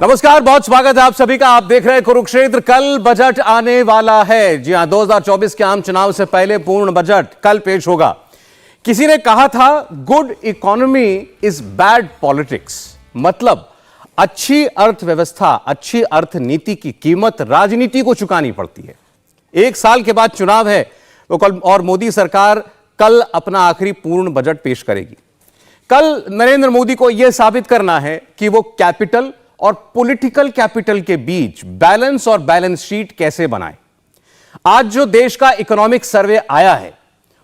नमस्कार, बहुत स्वागत है आप सभी का। आप देख रहे हैं कुरुक्षेत्र। कल बजट आने वाला है। जी हां, 2024 के आम चुनाव से पहले पूर्ण बजट कल पेश होगा। किसी ने कहा था good economy is bad politics, मतलब अच्छी अर्थव्यवस्था, अच्छी अर्थनीति की कीमत राजनीति को चुकानी पड़ती है। एक साल के बाद चुनाव है तो कल और मोदी सरकार कल अपना आखिरी पूर्ण बजट पेश करेगी। कल नरेंद्र मोदी को यह साबित करना है कि वो कैपिटल और पॉलिटिकल कैपिटल के बीच बैलेंस और बैलेंस शीट कैसे बनाए। आज जो देश का इकोनॉमिक सर्वे आया है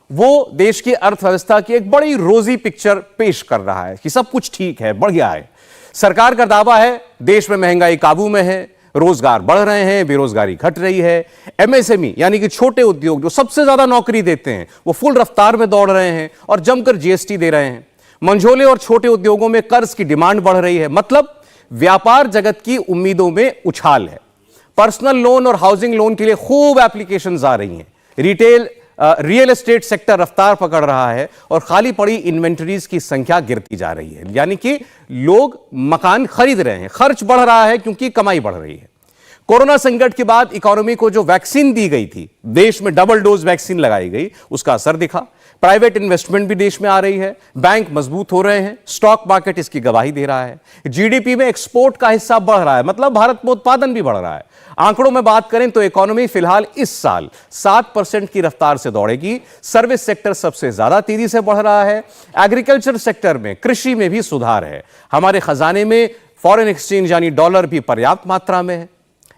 वो देश की अर्थव्यवस्था की एक बड़ी रोजी पिक्चर पेश कर रहा है कि सब कुछ ठीक है, बढ़िया है। सरकार का दावा है देश में महंगाई काबू में है, रोजगार बढ़ रहे हैं, बेरोजगारी घट रही है। एमएसएमई यानी कि छोटे उद्योग जो सबसे ज्यादा नौकरी देते हैं वो फुल रफ्तार में दौड़ रहे हैं और जमकर जीएसटी दे रहे हैं। मंझोले और छोटे उद्योगों में कर्ज की डिमांड बढ़ रही है, मतलब व्यापार जगत की उम्मीदों में उछाल है। पर्सनल लोन और हाउसिंग लोन के लिए खूब एप्लीकेशंस आ रही हैं। रियल एस्टेट सेक्टर रफ्तार पकड़ रहा है और खाली पड़ी इन्वेंटरीज की संख्या गिरती जा रही है, यानी कि लोग मकान खरीद रहे हैं। खर्च बढ़ रहा है क्योंकि कमाई बढ़ रही है। कोरोना संकट के बाद इकोनॉमी को जो वैक्सीन दी गई थी, देश में डबल डोज वैक्सीन लगाई गई, उसका असर दिखा। प्राइवेट इन्वेस्टमेंट भी देश में आ रही है, बैंक मजबूत हो रहे हैं, स्टॉक मार्केट इसकी गवाही दे रहा है। जीडीपी में एक्सपोर्ट का हिस्सा बढ़ रहा है, मतलब भारत में उत्पादन भी बढ़ रहा है। आंकड़ों में बात करें तो इकोनॉमी फिलहाल इस साल 7% की रफ्तार से दौड़ेगी। सर्विस सेक्टर सबसे ज्यादा तेजी से बढ़ रहा है। एग्रीकल्चर सेक्टर में, कृषि में भी सुधार है। हमारे खजाने में फॉरेन एक्सचेंज यानी डॉलर भी पर्याप्त मात्रा में है।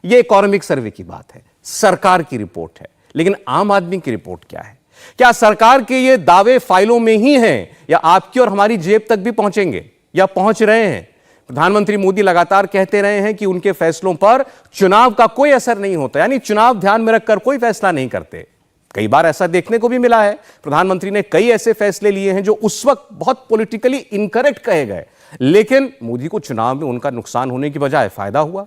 यह इकोनॉमिक सर्वे की बात है, सरकार की रिपोर्ट है। लेकिन आम आदमी की रिपोर्ट क्या है? क्या सरकार के ये दावे फाइलों में ही हैं या आपकी और हमारी जेब तक भी पहुंचेंगे या पहुंच रहे हैं? प्रधानमंत्री मोदी लगातार कहते रहे हैं कि उनके फैसलों पर चुनाव का कोई असर नहीं होता, यानी चुनाव ध्यान में रखकर कोई फैसला नहीं करते। कई बार ऐसा देखने को भी मिला है। प्रधानमंत्री ने कई ऐसे फैसले लिए हैं जो उस वक्त बहुत पॉलिटिकली इनकरेक्ट कहे गए, लेकिन मोदी को चुनाव में उनका नुकसान होने की बजाय फायदा हुआ।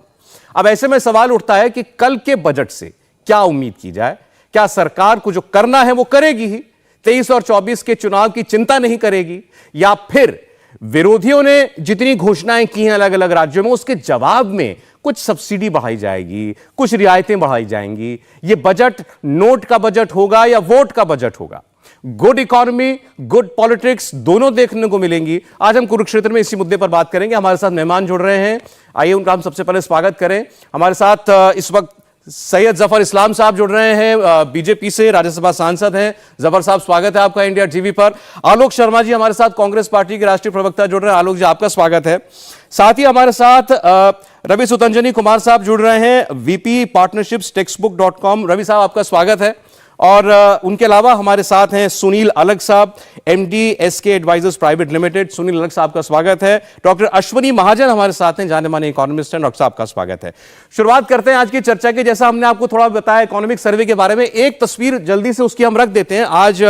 अब ऐसे में सवाल उठता है कि कल के बजट से क्या उम्मीद की जाए? क्या सरकार को जो करना है वो करेगी ही, 23 और 24 के चुनाव की चिंता नहीं करेगी, या फिर विरोधियों ने जितनी घोषणाएं की हैं अलग अलग राज्यों में उसके जवाब में कुछ सब्सिडी बढ़ाई जाएगी, कुछ रियायतें बढ़ाई जाएंगी? ये बजट नोट का बजट होगा या वोट का बजट होगा? गुड इकोनॉमी, गुड पॉलिटिक्स दोनों देखने को मिलेंगी। आज हम कुरुक्षेत्र में इसी मुद्दे पर बात करेंगे। हमारे साथ मेहमान जुड़ रहे हैं, आइए उनका हम सबसे पहले स्वागत करें। हमारे साथ इस वक्त सैयद जफर इस्लाम साहब जुड़ रहे हैं, बीजेपी से राज्यसभा सांसद हैं। जफर साहब, स्वागत है आपका इंडिया टीवी पर। आलोक शर्मा जी हमारे साथ कांग्रेस पार्टी के राष्ट्रीय प्रवक्ता जुड़ रहे हैं। आलोक जी, आपका स्वागत है। साथ ही हमारे साथ रवि सुतंजनी कुमार साहब जुड़ रहे हैं, वीपी पार्टनरशिप्स टेक्स्टबुक.com। रवि साहब, आपका स्वागत है। और उनके अलावा हमारे साथ हैं Sunil Alag sahab, MD SK Advisors Private Limited. Sunil Alag sahab का स्वागत है। डॉक्टर अश्वनी महाजन हमारे साथ हैं, जाने माने इकोनॉमिस्ट हैं। डॉक्टर साहब का स्वागत है। शुरुआत करते हैं आज की चर्चा की। जैसा हमने आपको थोड़ा बताया इकोनॉमिक सर्वे के बारे में, एक तस्वीर जल्दी से उसकी हम रख देते हैं। आज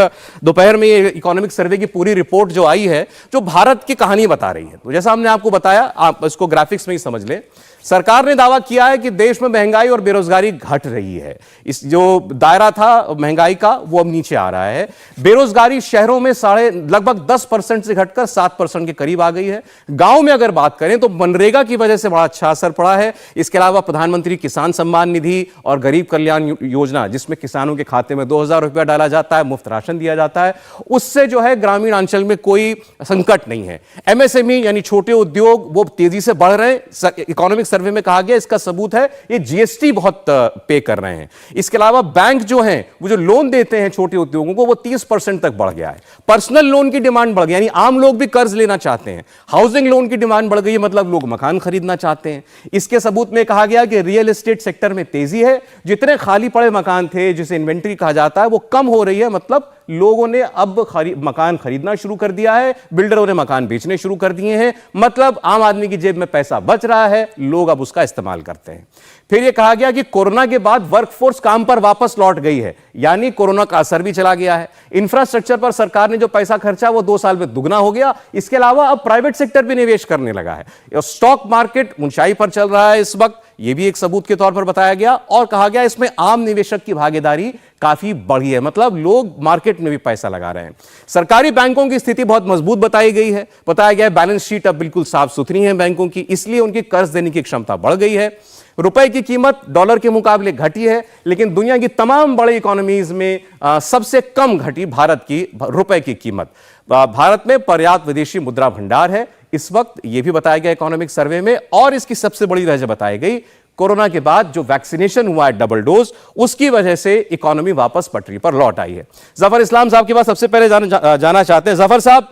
दोपहर में ये इकोनॉमिक सर्वे की पूरी रिपोर्ट जो आई है, जो भारत की कहानी बता रही है। तो जैसा हमने आपको बताया, आप इसको ग्राफिक्स में ही समझ लें। सरकार ने दावा किया है कि देश में महंगाई और बेरोजगारी घट रही है। इस जो दायरा था महंगाई का वो अब नीचे आ रहा है। बेरोजगारी शहरों में लगभग 10% से घटकर 7% के करीब आ गई है। गांव में अगर बात करें तो मनरेगा की वजह से बड़ा अच्छा असर पड़ा है। इसके अलावा प्रधानमंत्री किसान सम्मान निधि और गरीब कल्याण योजना, जिसमें किसानों के खाते में 2000 रुपया डाला जाता है, मुफ्त राशन दिया जाता है, उससे जो है ग्रामीण अंचल में कोई संकट नहीं है। एमएसएमई यानी छोटे उद्योग वो तेजी से बढ़ रहे हैं। इकोनॉमिक सर्वे में कहा गया, इसका सबूत है ये जीएसटी बहुत पे कर रहे हैं। इसके अलावा बैंक जो हैं वो जो लोन देते हैं छोटे उद्योगों को वो 30% तक बढ़ गया है। पर्सनल लोन की डिमांड बढ़ गई, यानी आम लोग भी कर्ज लेना चाहते हैं। हाउसिंग लोन की डिमांड बढ़ गई है, मतलब लोग मकान खरीदना चाहते हैं। इसके सबूत में कहा गया कि रियल एस्टेट सेक्टर में तेजी है। जितने खाली पड़े मकान थे, जिसे इन्वेंट्री कहा जाता है, वो कम हो रही है। मतलब लोगों ने अब मकान खरीदना शुरू कर दिया है, बिल्डरों ने मकान बेचने शुरू कर दिए हैं। मतलब आम आदमी की जेब में पैसा बच रहा है, लोग अब उसका इस्तेमाल करते हैं। फिर यह कहा गया कि कोरोना के बाद वर्कफोर्स काम पर वापस लौट गई है, यानी कोरोना का असर भी चला गया है। इंफ्रास्ट्रक्चर पर सरकार ने जो पैसा खर्चा वो 2 साल में दुगना हो गया। इसके अलावा अब प्राइवेट सेक्टर भी निवेश करने लगा है। स्टॉक मार्केट ऊंचाई पर चल रहा है इस वक्त। यह भी एक सबूत के तौर पर बताया गया और कहा गया इसमें आम निवेशक की भागीदारी काफी बढ़ी है, मतलब लोग मार्केट में भी पैसा लगा रहे हैं। सरकारी बैंकों की स्थिति बहुत मजबूत बताई गई है, बताया गया बैलेंस शीट अब बिल्कुल साफ सुथरी है बैंकों की, इसलिए उनकी कर्ज देने की क्षमता बढ़ गई है। रुपए की कीमत डॉलर के मुकाबले घटी है, लेकिन दुनिया की तमाम बड़ी इकोनॉमीज में सबसे कम घटी भारत की रुपए की कीमत। भारत में पर्याप्त विदेशी मुद्रा भंडार है इस वक्त, यह भी बताया गया इकोनॉमिक सर्वे में। और इसकी सबसे बड़ी वजह बताई गई कोरोना के बाद जो वैक्सीनेशन हुआ है डबल डोज, उसकी वजह से इकोनॉमी वापस पटरी पर लौट आई है। जफर इस्लाम साहब के पास सबसे पहले जाना चाहते हैं। जफर साहब,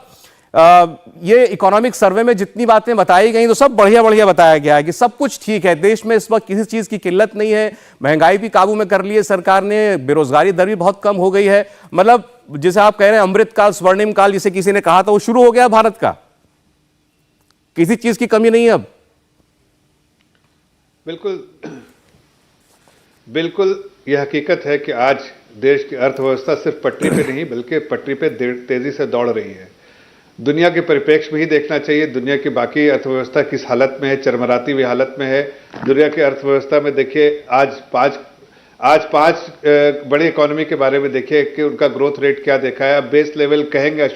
ये इकोनॉमिक सर्वे में जितनी बातें बताई गई तो सब बढ़िया बढ़िया बताया गया है कि सब कुछ ठीक है, देश में इस वक्त किसी चीज की किल्लत नहीं है, महंगाई भी काबू में कर ली है सरकार ने, बेरोजगारी दर भी बहुत कम हो गई है। मतलब जैसे आप कह रहे हैं अमृत काल, स्वर्णिम काल जिसे किसी ने कहा था, वो शुरू हो गया भारत का, किसी चीज की कमी नहीं है अब। बिल्कुल बिल्कुल यह हकीकत है कि आज देश की अर्थव्यवस्था सिर्फ पटरी पे नहीं बल्कि पटरी पे तेजी से दौड़ रही है। दुनिया के परिप्रेक्ष्य में ही देखना चाहिए, दुनिया की बाकी अर्थव्यवस्था किस हालत में है, चरमराती हुई हालत में है। दुनिया की अर्थव्यवस्था में देखिए आज पांच बड़ी इकोनॉमी के बारे में देखिए कि उनका ग्रोथ रेट क्या देखा है। अब बेस लेवल कहेंगे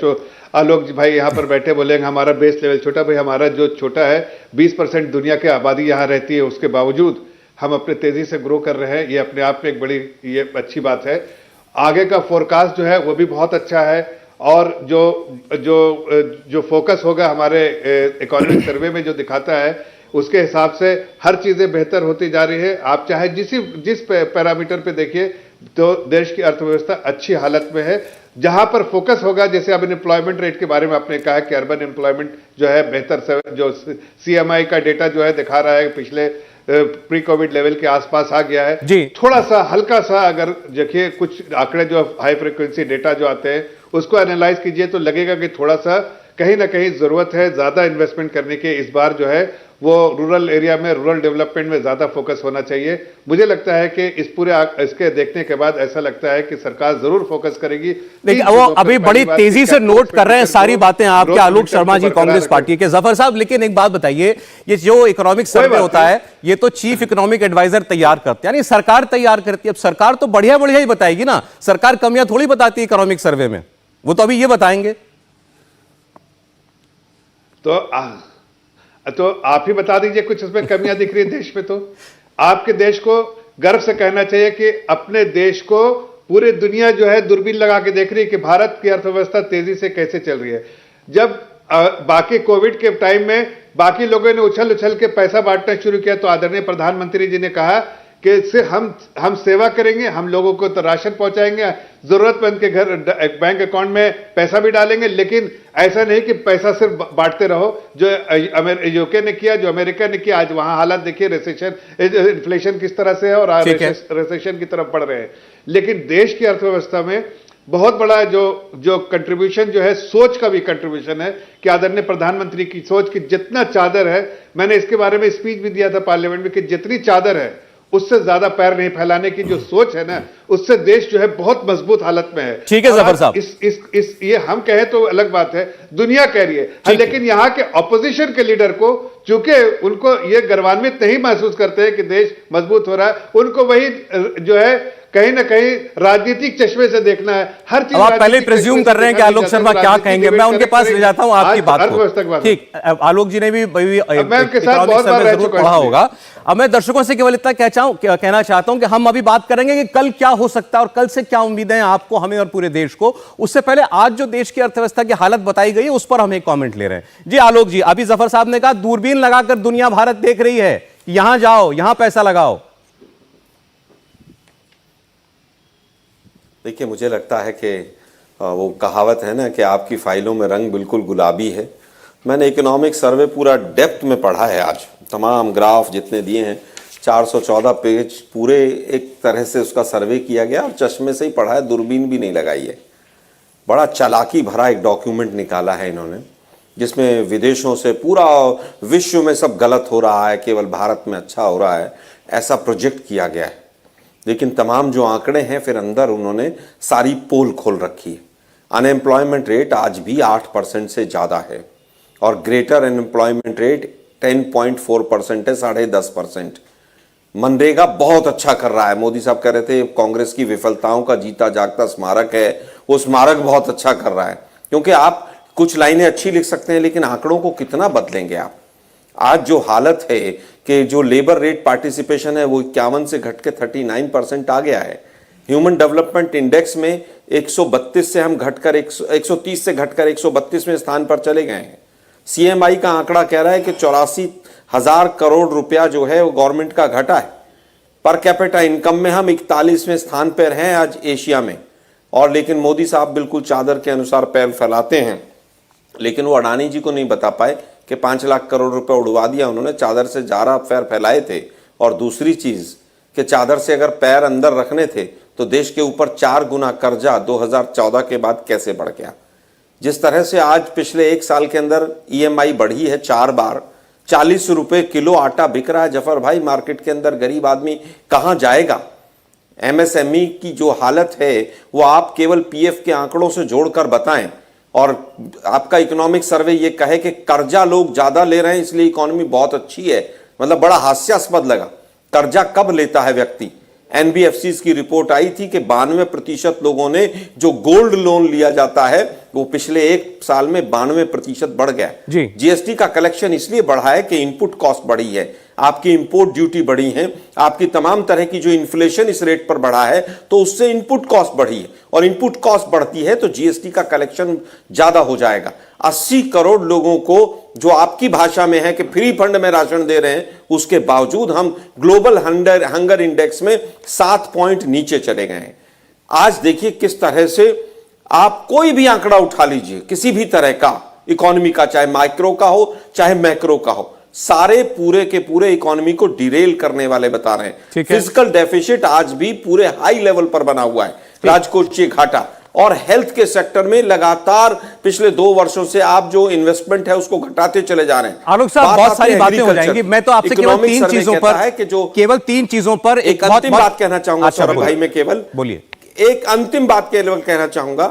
आलोक भाई यहाँ पर बैठे बोलेंगे हमारा बेस लेवल छोटा, भाई हमारा जो छोटा है 20% दुनिया की आबादी यहाँ रहती है, उसके बावजूद हम अपने तेजी से ग्रो कर रहे हैं, ये अपने आप में एक बड़ी ये अच्छी बात है। आगे का फोरकास्ट जो है वो भी बहुत अच्छा है और जो फोकस होगा हमारे इकोनॉमिक सर्वे में जो दिखाता है उसके हिसाब से हर चीजें बेहतर होती जा रही है। आप चाहे जिस पैरामीटर पे देखिए तो देश की अर्थव्यवस्था अच्छी हालत में है। जहां पर फोकस होगा, जैसे अब अनएम्प्लॉयमेंट रेट के बारे में आपने कहा कि अर्बन एम्प्लॉयमेंट जो है बेहतर से, जो सीएमआई का डेटा जो है दिखा रहा है पिछले प्री कोविड लेवल के आसपास आ गया है जी। थोड़ा सा हल्का सा अगर देखिए कुछ आंकड़े जो हाई फ्रीक्वेंसी डेटा जो आते हैं उसको एनालाइज कीजिए तो लगेगा कि थोड़ा सा कहीं ना कहीं जरूरत है ज्यादा इन्वेस्टमेंट करने के। इस बार जो है वो रूरल एरिया में, रूरल डेवलपमेंट में ज्यादा फोकस होना चाहिए। मुझे लगता है कि इस पूरे इसके देखने के बाद ऐसा लगता है कि सरकार जरूर फोकस करेगी। लेकिन वो अभी बड़ी तेजी से नोट कर रहे हैं सारी बातें आपके आलोक शर्मा जी कांग्रेस पार्टी के। जफर साहब, लेकिन एक बात बताइए, ये जो इकोनॉमिक सर्वे होता है ये तो चीफ इकोनॉमिक एडवाइजर तैयार करते हैं, यानी सरकार तैयार करती है। अब सरकार तो बढ़िया बढ़िया ही बताएगी ना, सरकार कमियां थोड़ी बताती है इकोनॉमिक सर्वे में, वो तो अभी ये बताएंगे। तो आप ही बता दीजिए कुछ इसमें कमियां दिख रही है देश में। तो आपके देश को गर्व से कहना चाहिए कि अपने देश को पूरे दुनिया जो है दूरबीन लगा के देख रही है कि भारत की अर्थव्यवस्था तेजी से कैसे चल रही है। जब बाकी कोविड के टाइम में बाकी लोगों ने उछल उछल के पैसा बांटना शुरू किया तो आदरणीय प्रधानमंत्री जी ने कहा कि इससे हम सेवा करेंगे, हम लोगों को तो राशन पहुंचाएंगे, जरूरतमंद के घर बैंक अकाउंट में पैसा भी डालेंगे, लेकिन ऐसा नहीं कि पैसा सिर्फ बांटते रहो। जो यूके ने किया, जो अमेरिका ने किया, आज वहां हालात देखिए, रिसेशन, इन्फ्लेशन किस तरह से है और रिसेशन की तरफ बढ़ रहे हैं। लेकिन देश की अर्थव्यवस्था में बहुत बड़ा जो कंट्रीब्यूशन जो है, सोच का भी कंट्रीब्यूशन है कि आदरणीय प्रधानमंत्री की सोच की जितना चादर है, मैंने इसके बारे में स्पीच भी दिया था पार्लियामेंट में कि जितनी चादर है उससे ज्यादा पैर नहीं फैलाने की जो सोच है ना, उससे देश जो है बहुत मजबूत हालत में है। ठीक है जफर साहब, इस ये हम कहें तो अलग बात है, दुनिया कह रही है, लेकिन यहाँ के ऑपोजिशन के लीडर को चूंकि उनको ये गर्वान्वित नहीं महसूस करते हैं कि देश मजबूत हो रहा है, उनको वही जो है कहीं ना कहीं राजनीतिक चश्मे से देखना है हर चीज। आप पहले प्रिज्यूम कर रहे हैं कि आलोक शर्मा क्या कहेंगे, मैं उनके पास ले जाता हूं आपकी बात को। ठीक, आलोक जी ने भी पढ़ा होगा। अब मैं दर्शकों से केवल इतना कहना चाहता हूं कि हम अभी बात करेंगे कि कल क्या हो सकता है और कल से क्या उम्मीदें हैं आपको, हमें और पूरे देश को। उससे पहले आज जो देश की अर्थव्यवस्था की हालत बताई गई है उस पर हम एक कॉमेंट ले रहे हैं। जी आलोक जी, अभी जफर साहब ने कहा दूरबीन लगाकर दुनिया भारत देख रही है, यहां जाओ, यहां पैसा लगाओ। देखिए, मुझे लगता है कि वो कहावत है ना कि आपकी फाइलों में रंग बिल्कुल गुलाबी है। मैंने इकोनॉमिक सर्वे पूरा डेप्थ में पढ़ा है आज, तमाम ग्राफ जितने दिए हैं, 414 पेज पूरे एक तरह से उसका सर्वे किया गया और चश्मे से ही पढ़ा है, दूरबीन भी नहीं लगाई है। बड़ा चालाकी भरा एक डॉक्यूमेंट निकाला है इन्होंने, जिसमें विदेशों से पूरा विश्व में सब गलत हो रहा है, केवल भारत में अच्छा हो रहा है, ऐसा प्रोजेक्ट किया गया है। लेकिन तमाम जो आंकड़े हैं फिर अंदर उन्होंने सारी पोल खोल रखी है। अनएम्प्लॉयमेंट रेट आज भी 8% से ज़्यादा है और ग्रेटर अनएम्प्लॉयमेंट रेट 10.4% है, 10.5%। मनरेगा बहुत अच्छा कर रहा है। मोदी साहब कह रहे थे कांग्रेस की विफलताओं का जीता जागता स्मारक है, वो स्मारक बहुत अच्छा कर रहा है। क्योंकि आप कुछ लाइनें अच्छी लिख सकते हैं लेकिन आंकड़ों को कितना बदलेंगे आप। आज जो हालत है कि जो लेबर रेट पार्टिसिपेशन है वो 51 से घट के 39% आ गया है। ह्यूमन डेवलपमेंट इंडेक्स में 132 से हम घटकर 130 से घटकर 132वें स्थान पर चले गए हैं। सीएमआई का आंकड़ा कह रहा है कि 84,000 करोड़ रुपया जो है वो गवर्नमेंट का घटा है। पर कैपिटा इनकम में हम 41वें स्थान पर हैं आज एशिया में। और लेकिन मोदी साहब बिल्कुल चादर के अनुसार पैर फैलाते हैं, लेकिन वो अडानी जी को नहीं बता पाए कि 5 लाख करोड़ रुपए उड़वा दिया उन्होंने, चादर से ज़्यादा पैर फैलाए थे। और दूसरी चीज़ कि चादर से अगर पैर अंदर रखने थे तो देश के ऊपर 4 गुना कर्जा 2014 के बाद कैसे बढ़ गया। जिस तरह से आज पिछले 1 साल के अंदर ईएमआई बढ़ी है 4 बार, 40 रुपए किलो आटा बिक रहा है जफर भाई मार्केट के अंदर, गरीब आदमी कहाँ जाएगा। एमएसएमई की जो हालत है वो आप केवल पीएफ के आंकड़ों से जोड़कर बताएं। और आपका इकोनॉमिक सर्वे ये कहे कि कर्जा लोग ज्यादा ले रहे हैं इसलिए इकोनॉमी बहुत अच्छी है, मतलब बड़ा हास्यास्पद लगा। कर्जा कब लेता है व्यक्ति? एनबीएफसी की रिपोर्ट आई थी कि 92% लोगों ने जो गोल्ड लोन लिया जाता है वो पिछले 1 साल में 92% बढ़ गया है। जीएसटी का कलेक्शन इसलिए बढ़ा है कि इनपुट कॉस्ट बढ़ी है, आपकी इंपोर्ट ड्यूटी बढ़ी है, आपकी तमाम तरह की जो इन्फ्लेशन इस रेट पर बढ़ा है तो उससे इनपुट कॉस्ट बढ़ी है। और इनपुट कॉस्ट बढ़ती है तो जीएसटी का कलेक्शन ज्यादा हो जाएगा। 80 करोड़ लोगों को जो आपकी भाषा में है कि फ्री फंड में राशन दे रहे हैं, उसके बावजूद हम ग्लोबल हंगर इंडेक्स में 7 पॉइंट नीचे चले गए हैं। आज देखिए किस तरह से आप कोई भी आंकड़ा उठा लीजिए किसी भी तरह का इकोनॉमी का, चाहे माइक्रो का हो चाहे मैक्रो का हो, सारे पूरे के पूरे इकोनॉमी को डिरेल करने वाले बता रहे हैं। फिजिकल डेफिसिट आज भी पूरे हाई लेवल पर बना हुआ है, राजकोषीय घाटा। और हेल्थ के सेक्टर में लगातार पिछले 2 वर्षों से आप जो इन्वेस्टमेंट है उसको घटाते चले जा रहे हैं। आलोक साहब बहुत सारी बातें हो जाएंगी, मैं तो आपसे केवल 3 चीजों पर है कि जो केवल 3 चीजों पर एक अंतिम बात कहना चाहूंगा सौरभ भाई, मैं केवल बोलिए एक अंतिम बात केवल कहना चाहूंगा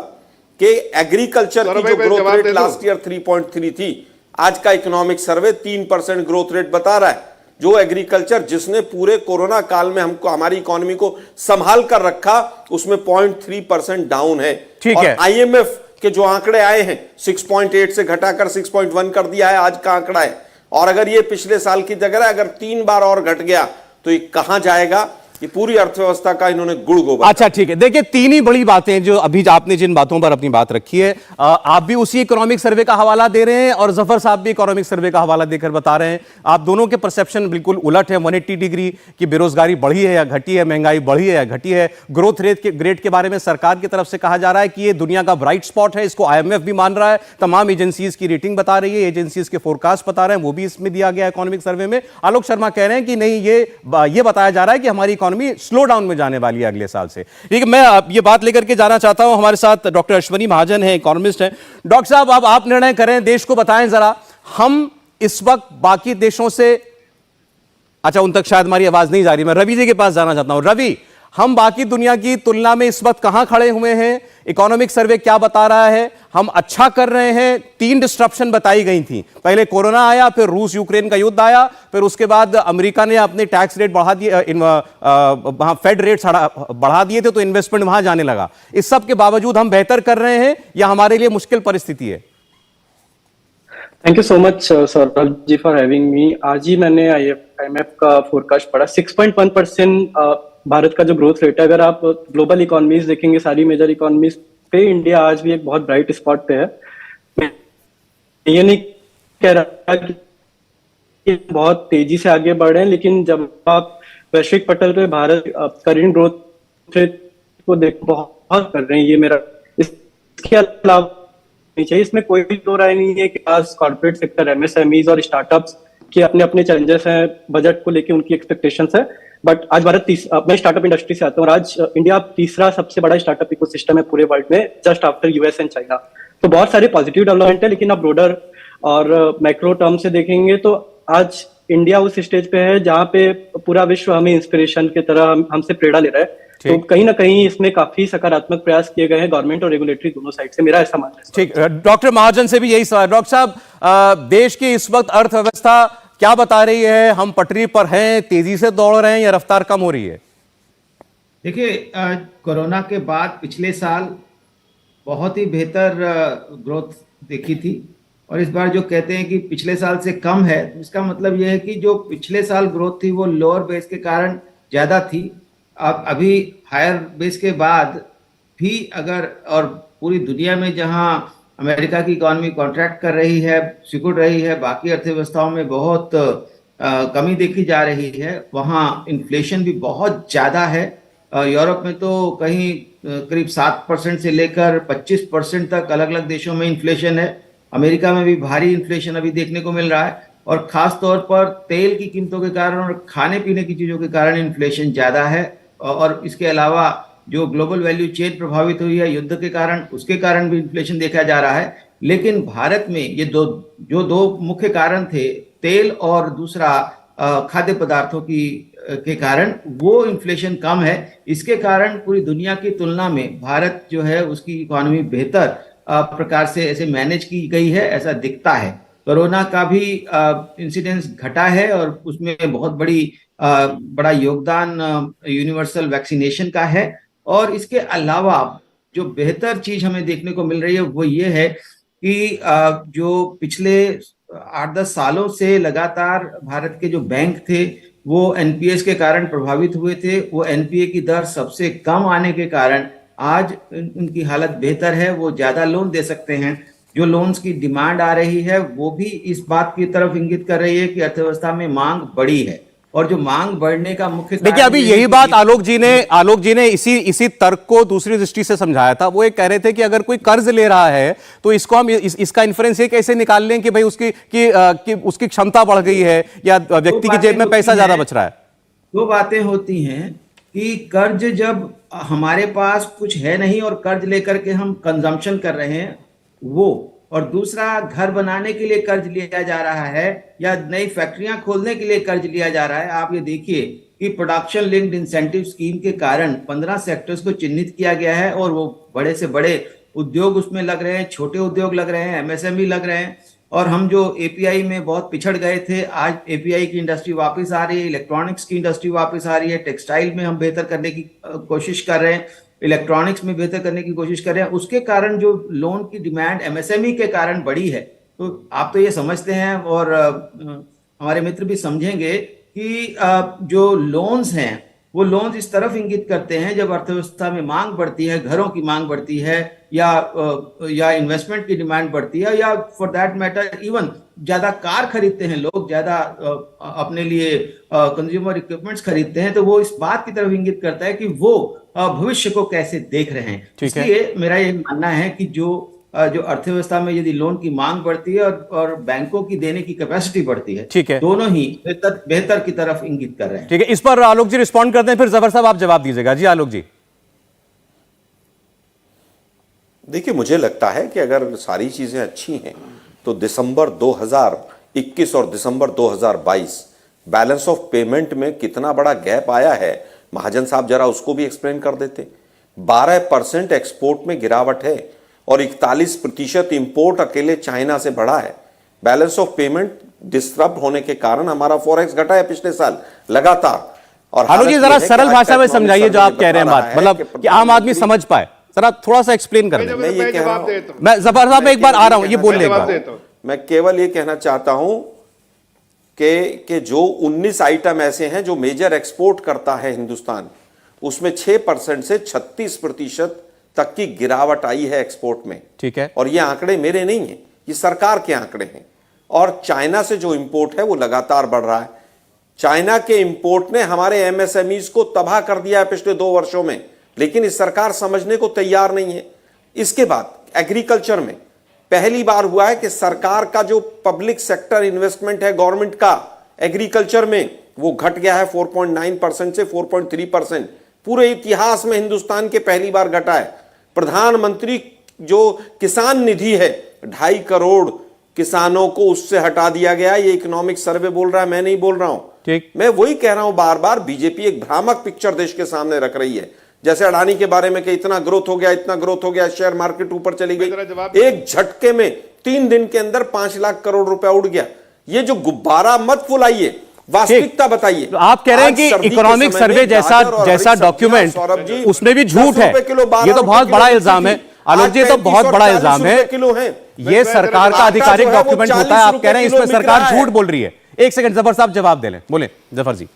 कि एग्रीकल्चर की जो ग्रोथ रेट लास्ट ईयर 3.3 थी, आज का इकोनॉमिक सर्वे 3% ग्रोथ रेट बता रहा है। जो एग्रीकल्चर जिसने पूरे कोरोना काल में हमको हमारी इकोनॉमी को संभाल कर रखा उसमें 0.3% डाउन है। और आईएमएफ के जो आंकड़े आए हैं 6.8 से घटाकर 6.1 कर दिया है आज का आंकड़ा है। और अगर ये पिछले साल की जगह अगर 3 बार और घट गया तो ये कहां जाएगा, ये पूरी अर्थव्यवस्था का इन्होंने गुड़ गोबर। अच्छा ठीक है, देखिए 3 ही बड़ी बातें जो अभी आपने जिन बातों पर अपनी बात रखी है, आप भी उसी इकोनॉमिक सर्वे का हवाला दे रहे हैं और जफर साहब भी इकोनॉमिक सर्वे का हवाला देकर बता रहे हैं। आप दोनों के परसेप्शन बिल्कुल उलट है, 180 डिग्री की बेरोजगारी बढ़ी है या घटी है, महंगाई बढ़ी है या घटी है। ग्रोथ रेट के बारे में सरकार की तरफ से कहा जा रहा है कि ये दुनिया का ब्राइट स्पॉट है, इसको आईएमएफ भी मान रहा है, तमाम एजेंसीज की रेटिंग बता रही है, एजेंसीज के फोरकास्ट बता रहे हैं, वो भी इसमें दिया गया इकोनॉमिक सर्वे में। आलोक शर्मा कह रहे हैं कि नहीं, ये बताया जा रहा है कि हमारी इकोनॉमी स्लो डाउन में जाने वाली है अगले साल से। ठीक है, मैं ये बात लेकर के जाना चाहता हूं, हमारे साथ डॉक्टर अश्वनी महाजन है, इकोनॉमिस्ट हैं। डॉक्टर साहब अब आप निर्णय करें, देश को बताएं जरा, हम इस वक्त बाकी देशों से, अच्छा उन तक शायद हमारी आवाज नहीं जा रही, मैं रवि जी के पास जाना चाहता हूं। रवि, हम बाकी दुनिया की तुलना में इस वक्त कहां खड़े हुए हैं? इकोनॉमिक सर्वे क्या बता रहा है? हम अच्छा कर रहे हैं? 3 डिस्ट्रप्शन बताई गई थी, पहले कोरोना आया, फिर रूस यूक्रेन का युद्ध आया, फिर उसके बाद अमेरिका ने अपने टैक्स रेट बढ़ा दिए, वहां फेड रेट बढ़ा दिए थे तो इन्वेस्टमेंट वहां जाने लगा। इस सब के बावजूद हम बेहतर कर रहे हैं या हमारे लिए मुश्किल परिस्थिति है? Thank you so much Saurabh ji for having me. आज ही मैंने आईएमएफ का फोरकास्ट पढ़ा, 6.1% भारत का जो ग्रोथ रेट है। अगर आप ग्लोबल इकोनॉमीज देखेंगे, सारी मेजर इकोनॉमीज पे इंडिया आज भी एक बहुत ब्राइट स्पॉट पे है। मैं ये नहीं कह रहा कि बहुत तेजी से आगे बढ़ रहे हैं, लेकिन जब आप वैश्विक पटल पे भारत करेंट ग्रोथ रेट को देख बहुत कर रहे हैं, ये मेरा इसके अलावा नहीं चाहिए। इसमें कोई भी दो राय नहीं है कि आज कॉर्पोरेट सेक्टर, एमएसएमईज और स्टार्टअप्स के अपने अपने चैलेंजेस हैं, बजट को लेके उनकी एक्सपेक्टेशंस है। बट आज भारत मैं स्टार्टअप इंडस्ट्री से आता हूँ और आज इंडिया तीसरा सबसे बड़ा स्टार्टअप इकोसिस्टम है पूरे वर्ल्ड में, just after US and China. तो बहुत सारे पॉजिटिव डेवलपमेंट है, लेकिन आप ब्रोडर और मैक्रो टर्म से देखेंगे तो आज इंडिया उस स्टेज पे है जहाँ पे पूरा विश्व हमें इंस्पिरेशन की तरह हमसे प्रेरणा ले रहा है। तो कहीं ना कहीं इसमें काफी सकारात्मक प्रयास किए गए हैं गवर्नमेंट और रेगुलेटरी दोनों साइड से, मेरा ऐसा मानना है। ठीक, डॉक्टर महाजन से भी यही सवाल। डॉक्टर साहब, देश की इस वक्त अर्थव्यवस्था क्या बता रही है? हम पटरी पर हैं, तेजी से दौड़ रहे हैं या रफ्तार कम हो रही है? देखिए, कोरोना के बाद पिछले साल बहुत ही बेहतर ग्रोथ देखी थी, और इस बार जो कहते हैं कि पिछले साल से कम है, इसका मतलब यह है कि जो पिछले साल ग्रोथ थी वो लोअर बेस के कारण ज़्यादा थी। अब अभी हायर बेस के बाद भी अगर, और पूरी दुनिया में जहां अमेरिका की इकॉनमी कॉन्ट्रैक्ट कर रही है, सिकुड़ रही है, बाकी अर्थव्यवस्थाओं में बहुत कमी देखी जा रही है, वहाँ इन्फ्लेशन भी बहुत ज़्यादा है। यूरोप में तो कहीं करीब 7% से लेकर 25% तक अलग अलग देशों में इन्फ्लेशन है। अमेरिका में भी भारी इन्फ्लेशन अभी देखने को मिल रहा है, और ख़ास तौर पर तेल की कीमतों के कारण और खाने पीने की चीज़ों के कारण इन्फ्लेशन ज़्यादा है। और इसके अलावा जो ग्लोबल वैल्यू चेन प्रभावित हुई है युद्ध के कारण, उसके कारण भी इन्फ्लेशन देखा जा रहा है। लेकिन भारत में ये दो मुख्य कारण थे, तेल और दूसरा खाद्य पदार्थों के कारण वो इन्फ्लेशन कम है। इसके कारण पूरी दुनिया की तुलना में भारत जो है उसकी इकोनॉमी बेहतर प्रकार से ऐसे मैनेज की गई है, ऐसा दिखता है। कोरोना का भी इंसिडेंस घटा है, और उसमें बहुत बड़ा योगदान यूनिवर्सल वैक्सीनेशन का है। और इसके अलावा जो बेहतर चीज हमें देखने को मिल रही है वो ये है कि जो पिछले 8-10 सालों से लगातार भारत के जो बैंक थे वो एनपीए के कारण प्रभावित हुए थे। वो एनपीए की दर सबसे कम आने के कारण आज उनकी हालत बेहतर है, वो ज्यादा लोन दे सकते हैं। जो लोन्स की डिमांड आ रही है वो भी इस बात की तरफ इंगित कर रही है कि अर्थव्यवस्था में मांग बढ़ी है, और जो मांग बढ़ने का मुख्य देखिए, अभी यही बात आलोक जी ने इसी तर्क को दूसरी दृष्टि से समझाया था। वो ये कह रहे थे कि अगर कोई कर्ज ले रहा है तो इसको हम इसका इन्फ्रेंस ये कैसे निकाल लें कि भाई उसकी क्षमता बढ़ गई है या व्यक्ति की जेब में पैसा ज्यादा बच रहा है। दो बातें होती हैं कि कर्ज जब हमारे पास कुछ है नहीं और कर्ज लेकर के हम कंजम्पशन कर रहे हैं वो, और दूसरा घर बनाने के लिए कर्ज लिया जा रहा है या नई फैक्ट्रियां खोलने के लिए कर्ज लिया जा रहा है। आप ये देखिए कि प्रोडक्शन लिंक्ड इंसेंटिव स्कीम के कारण 15 सेक्टर्स को चिन्हित किया गया है, और वो बड़े से बड़े उद्योग उसमें लग रहे हैं, छोटे उद्योग लग रहे हैं, एमएसएमई लग रहे हैं। और हम जो एपीआई में बहुत पिछड़ गए थे, आज एपीआई की इंडस्ट्री वापस आ रही है, इलेक्ट्रॉनिक्स की इंडस्ट्री वापस आ रही है, टेक्सटाइल में हम बेहतर करने की कोशिश कर रहे हैं, इलेक्ट्रॉनिक्स में बेहतर करने की कोशिश कर रहे हैं। उसके कारण जो लोन की डिमांड एमएसएमई के कारण बढ़ी है। तो आप तो ये समझते हैं, और हमारे मित्र भी समझेंगे कि जो लोन्स हैं वो लोन्स इस तरफ इंगित करते हैं जब अर्थव्यवस्था में मांग बढ़ती है, घरों की मांग बढ़ती है, या इन्वेस्टमेंट की डिमांड बढ़ती है, या फॉर दैट मैटर इवन ज्यादा कार खरीदते हैं लोग, ज्यादा अपने लिए कंज्यूमर इक्विपमेंट्स खरीदते हैं, तो वो इस बात की तरफ इंगित करता है कि वो भविष्य को कैसे देख रहे हैं। इसलिए मेरा ये मानना है कि जो अर्थव्यवस्था में यदि लोन की मांग बढ़ती है और बैंकों की देने की कैपेसिटी बढ़ती है, ठीक है, दोनों ही बेहतर की तरफ इंगित कर रहे हैं। ठीक है, इस पर आलोक जी रिस्पॉन्ड करते हैं, फिर जफर साहब आप जवाब दीजिएगा। जी आलोक जी। देखिए, मुझे लगता है कि अगर सारी चीजें अच्छी हैं तो दिसंबर 2021 और दिसंबर 2022 बैलेंस ऑफ पेमेंट में कितना बड़ा गैप आया है, महाजन साहब जरा उसको भी एक्सप्लेन कर देते। 12% एक्सपोर्ट में गिरावट है और 41% इंपोर्ट अकेले चाइना से बढ़ा है। बैलेंस ऑफ पेमेंट डिस्टर्ब होने के कारण हमारा फॉरेक्स घटा है पिछले साल लगातार। और आलोक जी जरा सरल भाषा में समझाइए जो आप कह रहे हैं बात, मतलब कि आम आदमी समझ पाए, जरा थोड़ा सा एक्सप्लेन कर दें। मैं जफर साहब में एक बार आ रहा हूं, ये बोल लेगा। मैं केवल ये कहना चाहता हूं कि जो 19 आइटम ऐसे हैं जो मेजर एक्सपोर्ट करता है हिंदुस्तान, उसमें 6% से 36% तक की गिरावट आई है एक्सपोर्ट में। ठीक है, और ये आंकड़े मेरे नहीं हैं, ये सरकार के आंकड़े हैं। और चाइना से जो इंपोर्ट है वो लगातार बढ़ रहा है। चाइना के इंपोर्ट ने हमारे एमएसएमईज को तबाह कर दिया है पिछले 2 वर्षों में, लेकिन इस सरकार समझने को तैयार नहीं है। इसके बाद एग्रीकल्चर में पहली बार हुआ है कि सरकार का जो पब्लिक सेक्टर इन्वेस्टमेंट है गवर्नमेंट का एग्रीकल्चर में, वो घट गया है 4.9% से 4.3%। पूरे इतिहास में हिंदुस्तान के पहली बार घटा है। प्रधानमंत्री जो किसान निधि है, 2.5 करोड़ किसानों को उससे हटा दिया गया। ये इकोनॉमिक सर्वे बोल रहा है, मैं नहीं बोल रहा हूं। ठीक, मैं वही कह रहा हूं, बार बार बीजेपी एक भ्रामक पिक्चर देश के सामने रख रही है, जैसे अडानी के बारे में कि इतना ग्रोथ हो गया, इतना ग्रोथ हो गया, शेयर मार्केट ऊपर चली गई। एक झटके में 3 दिन के अंदर 5 लाख करोड़ रुपया उड़ गया। ये जो गुब्बारा मत फुलाइए, वास्तविकता बताइए। तो आप कह रहे हैं कि इकोनॉमिक सर्वे जैसा डॉक्यूमेंट उसमें भी झूठ है, ये तो बहुत बड़ा इल्जाम है आलोक जी, तो बहुत बड़ा इल्जाम है। ये सरकार का आधिकारिक डॉक्यूमेंट होता है, आप कह रहे हैं इसमें सरकार झूठ बोल रही है। एक सेकंड जफर साहब जवाब दे लें, बोले जफर जी।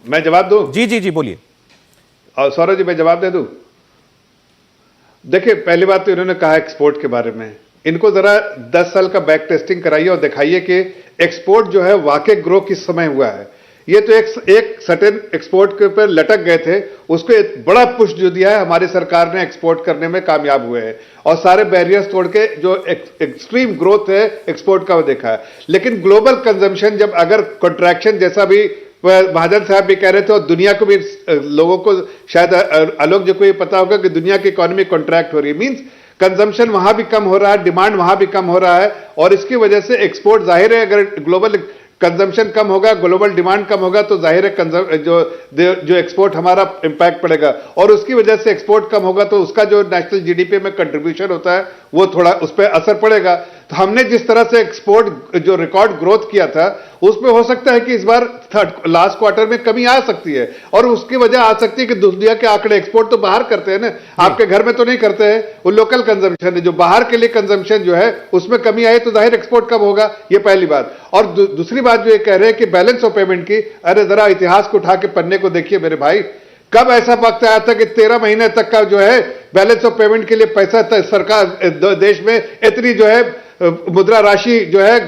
मैं जवाब दूं? जी जी जी बोलिए। और सौरभ जी मैं जवाब दे दूं? देखिए, पहली बात तो इन्होंने कहा एक्सपोर्ट के बारे में, इनको जरा 10 साल का बैक टेस्टिंग कराइए और दिखाइए कि एक्सपोर्ट जो है वाकई ग्रो किस समय हुआ है। ये तो एक सर्टेन एक्सपोर्ट के ऊपर लटक गए थे, उसको एक बड़ा पुश जो दिया है हमारी सरकार ने, एक्सपोर्ट करने में कामयाब हुए हैं और सारे बैरियर्स तोड़ के जो एक्सट्रीम ग्रोथ है एक्सपोर्ट का वो देखा है। लेकिन ग्लोबल कंजम्पशन जब अगर कॉन्ट्रैक्शन जैसा भी महाजन साहब भी कह रहे थे और दुनिया को भी, लोगों को शायद आलोक जी को ये पता होगा कि दुनिया की इकोनॉमी कॉन्ट्रैक्ट हो रही है, मींस कंजम्पशन वहां भी कम हो रहा है, डिमांड वहां भी कम हो रहा है और इसकी वजह से एक्सपोर्ट, जाहिर है अगर ग्लोबल कंजम्पशन कम होगा, ग्लोबल डिमांड कम होगा तो जाहिर है जो एक्सपोर्ट हमारा इंपैक्ट पड़ेगा और उसकी वजह से एक्सपोर्ट कम होगा तो उसका जो नेशनल जीडीपी में कंट्रीब्यूशन होता है वो थोड़ा उस पर असर पड़ेगा। तो हमने जिस तरह से एक्सपोर्ट जो रिकॉर्ड ग्रोथ किया था उसमें हो सकता है कि इस बार लास्ट क्वार्टर में कमी आ सकती है और उसकी वजह आ सकती है कि दुनिया के आंकड़े, एक्सपोर्ट तो बाहर करते हैं ना, आपके घर में तो नहीं करते हैं, वो लोकल कंजम्पशन है, जो बाहर के लिए कंजम्पशन जो है उसमें कमी आई तो जाहिर एक्सपोर्ट कम होगा, ये पहली बात। और दूसरी बात जो ये कह रहे हैं कि बैलेंस ऑफ पेमेंट की, अरे जरा इतिहास को उठा के पन्ने को देखिए मेरे भाई, कब ऐसा वक्त आया था कि 13 महीने तक का जो है बैलेंस ऑफ पेमेंट के लिए पैसा सरकार देश में इतनी जो है मुद्रा राशि जो है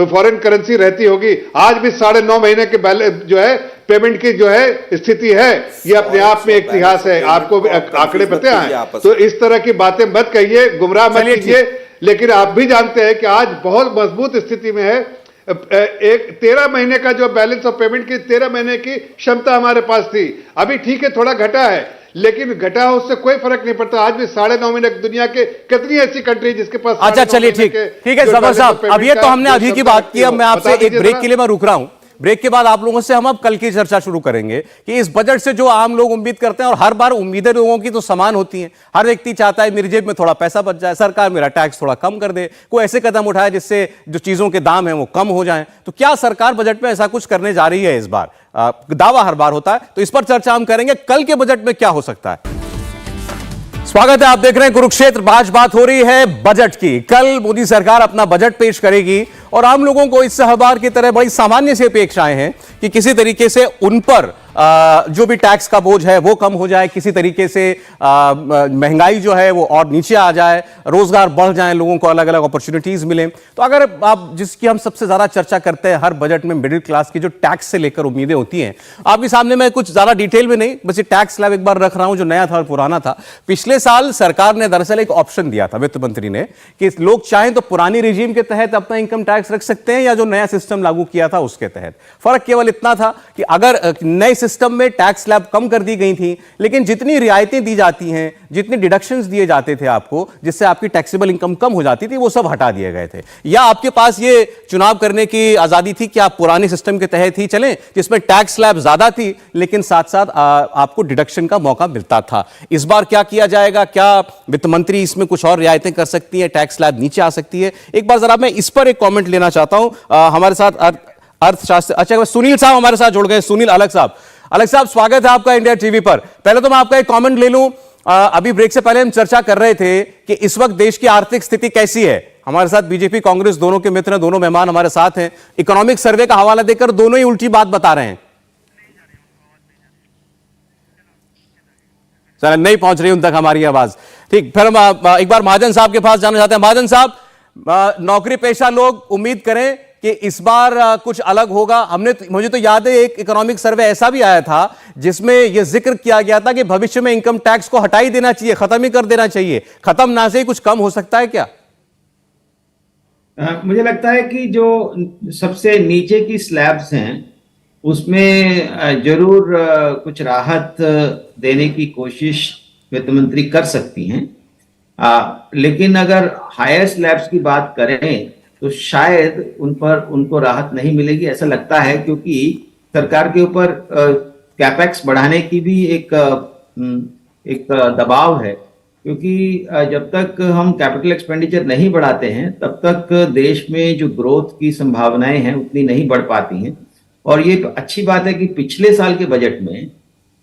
फॉरेन करेंसी रहती होगी। आज भी 9.5 महीने के बैलेंस जो है पेमेंट की जो है स्थिति है, ये अपने आप में एक इतिहास है, आपको आंकड़े पता है। तो इस तरह की बातें मत कहिए, गुमराह मत कीजिए, लेकिन आप भी जानते हैं कि आज बहुत मजबूत स्थिति में है। एक 13 महीने का जो बैलेंस ऑफ पेमेंट की 13 महीने की क्षमता हमारे पास थी, अभी ठीक है थोड़ा घटा है, लेकिन घटा हो उससे कोई फर्क नहीं पड़ता। आज भी 9.5 महीने दुनिया के कितनी ऐसी कंट्री जिसके पास। अच्छा चलिए ठीक है जफर साहब, अब ये तो हमने अभी की बात की, अब मैं आपसे एक ब्रेक के लिए मैं रुक रहा हूं। ब्रेक के बाद आप लोगों से हम अब कल की चर्चा शुरू करेंगे कि इस बजट से जो आम लोग उम्मीद करते हैं, और हर बार उम्मीदें लोगों की तो समान होती हैं, हर व्यक्ति चाहता है मेरी जेब में थोड़ा पैसा बच जाए, सरकार मेरा टैक्स थोड़ा कम कर दे, कोई ऐसे कदम उठाए जिससे जो चीजों के दाम हैं वो कम हो जाएं। तो क्या सरकार बजट में ऐसा कुछ करने जा रही है इस बार? दावा हर बार होता है, तो इस पर चर्चा हम करेंगे कल के बजट में क्या हो सकता है। स्वागत है, आप देख रहे हैं कुरुक्षेत्र। आज बात हो रही है बजट की। कल मोदी सरकार अपना बजट पेश करेगी और आम लोगों को इससे हर बार की तरह बड़ी सामान्य सी अपेक्षाएं हैं कि किसी तरीके से उन पर जो भी टैक्स का बोझ है वो कम हो जाए, किसी तरीके से महंगाई जो है वो और नीचे आ जाए, रोजगार बढ़ जाए, लोगों को अलग अलग अपॉर्चुनिटीज मिले। तो अगर आप, जिसकी हम सबसे ज्यादा चर्चा करते हैं हर बजट में, मिडिल क्लास की जो टैक्स से लेकर उम्मीदें होती हैं, आपके सामने मैं कुछ ज्यादा डिटेल में नहीं, बस ये टैक्स स्लैब एक बार रख रहा हूं जो नया था और पुराना था। पिछले साल सरकार ने दरअसल एक ऑप्शन दिया था वित्त मंत्री ने कि लोग चाहें तो पुरानी रिजीम के तहत अपना इनकम टैक्स रख सकते हैं या जो नया सिस्टम लागू किया था उसके तहत। फर्क केवल इतना था कि अगर नए सिस्टम में टैक्स स्लैब कम कर दी गई थी, लेकिन जितनी रियायतें दी जाती हैं, जितने डिडक्शंस दिए जाते थे आपको, जिससे आपकी टैक्सेबल इनकम कम हो जाती थी, वो सब हटा दिए गए थे। या आपके पास ये चुनाव करने की आजादी थी कि आप पुराने सिस्टम के तहत ही चलें जिसमें टैक्स स्लैब ज्यादा थी लेकिन साथ साथ आपको डिडक्शन का मौका मिलता था। इस बार क्या किया जाएगा? क्या वित्त मंत्री इसमें कुछ और रियायतें कर सकती है? टैक्स स्लैब नीचे आ सकती है? एक बार जरा मैं इस पर एक कॉमेंट लेना चाहता हूं। हमारे साथ अर्थशास्त्र, अच्छा सुनील साहब हमारे साथ जुड़ गए। सुनील अलग साहब स्वागत है आपका इंडिया टीवी पर। पहले तो मैं आपका एक कमेंट ले लूं। अभी ब्रेक से पहले हम चर्चा कर रहे थे कि इस वक्त देश की आर्थिक स्थिति कैसी है। हमारे साथ बीजेपी कांग्रेस दोनों के मित्र हैं, दोनों मेहमान हमारे साथ हैं। इकोनॉमिक सर्वे का हवाला देकर दोनों ही उल्टी बात बता रहे हैं। सर नहीं पहुंच रही उन तक हमारी आवाज। ठीक, फिर हम एक बार महाजन साहब के पास जाना चाहते हैं। महाजन साहब, नौकरी पेशा लोग उम्मीद करें कि इस बार कुछ अलग होगा। मुझे तो याद है एक इकोनॉमिक सर्वे ऐसा भी आया था जिसमें यह जिक्र किया गया था कि भविष्य में इनकम टैक्स को हटा ही देना चाहिए, खत्म ही कर देना चाहिए। खत्म ना से ही कुछ कम हो सकता है क्या? मुझे लगता है कि जो सबसे नीचे की स्लैब्स हैं उसमें जरूर कुछ राहत देने की कोशिश वित्त मंत्री कर सकती हैं। लेकिन अगर हायर स्लैब्स की बात करें तो शायद उनको राहत नहीं मिलेगी ऐसा लगता है, क्योंकि सरकार के ऊपर कैपेक्स बढ़ाने की भी एक दबाव है क्योंकि जब तक हम कैपिटल एक्सपेंडिचर नहीं बढ़ाते हैं तब तक देश में जो ग्रोथ की संभावनाएं हैं उतनी नहीं बढ़ पाती हैं। और ये अच्छी बात है कि पिछले साल के बजट में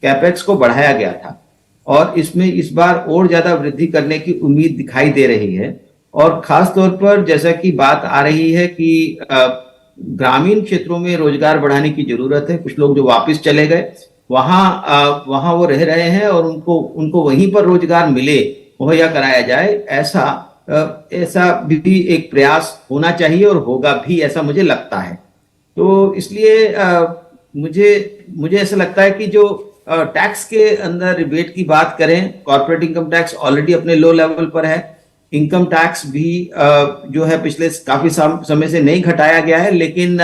कैपेक्स को बढ़ाया गया था और इसमें इस बार और ज्यादा वृद्धि करने की उम्मीद दिखाई दे रही है। और खास तौर पर जैसा कि बात आ रही है कि ग्रामीण क्षेत्रों में रोजगार बढ़ाने की जरूरत है। कुछ लोग जो वापस चले गए वहां वो रह रहे हैं और उनको वहीं पर रोजगार मिले, मुहैया कराया जाए, ऐसा भी एक प्रयास होना चाहिए और होगा भी, ऐसा मुझे लगता है। तो इसलिए मुझे ऐसा लगता है कि जो टैक्स के अंदर रिबेट की बात करें, कॉर्पोरेट इनकम टैक्स ऑलरेडी अपने लो लेवल पर है। इनकम टैक्स भी जो है पिछले काफी समय से नहीं घटाया गया है, लेकिन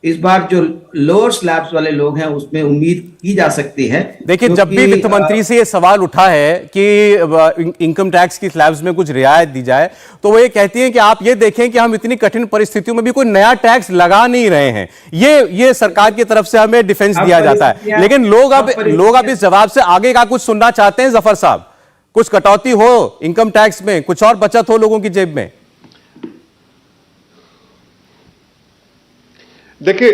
इस बार जो लोअर स्लैब्स वाले लोग हैं उसमें उम्मीद की जा सकती है। देखिए, जब भी वित्त मंत्री से ये सवाल उठा है कि इनकम टैक्स की स्लैब्स में कुछ रियायत दी जाए, तो वो ये कहती हैं कि आप ये देखें कि हम इतनी कठिन परिस्थितियों में भी कोई नया टैक्स लगा नहीं रहे हैं। ये सरकार की तरफ से हमें डिफेंस दिया जाता है। लेकिन लोग अब इस जवाब से आगे का कुछ सुनना चाहते हैं। जफर साहब, कुछ कटौती हो इनकम टैक्स में, कुछ और बचत हो लोगों की जेब में। देखिए,